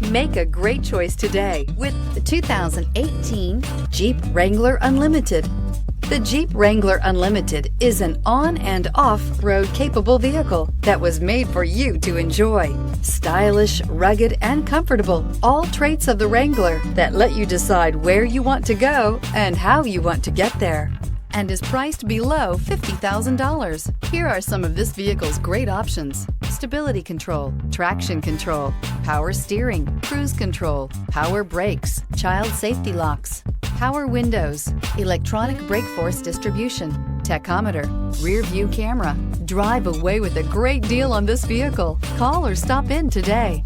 Make a great choice today with the 2018 Jeep Wrangler Unlimited. The Jeep Wrangler Unlimited is an on- and off-road capable vehicle that was made for you to enjoy. Stylish, rugged, and comfortable, all traits of the Wrangler that let you decide where you want to go and how you want to get there, and is priced below $50,000. Here are some of this vehicle's great options: stability control, traction control, power steering, cruise control, power brakes, child safety locks, power windows, electronic brake force distribution, tachometer, rear view camera. Drive away with a great deal on this vehicle. Call or stop in today.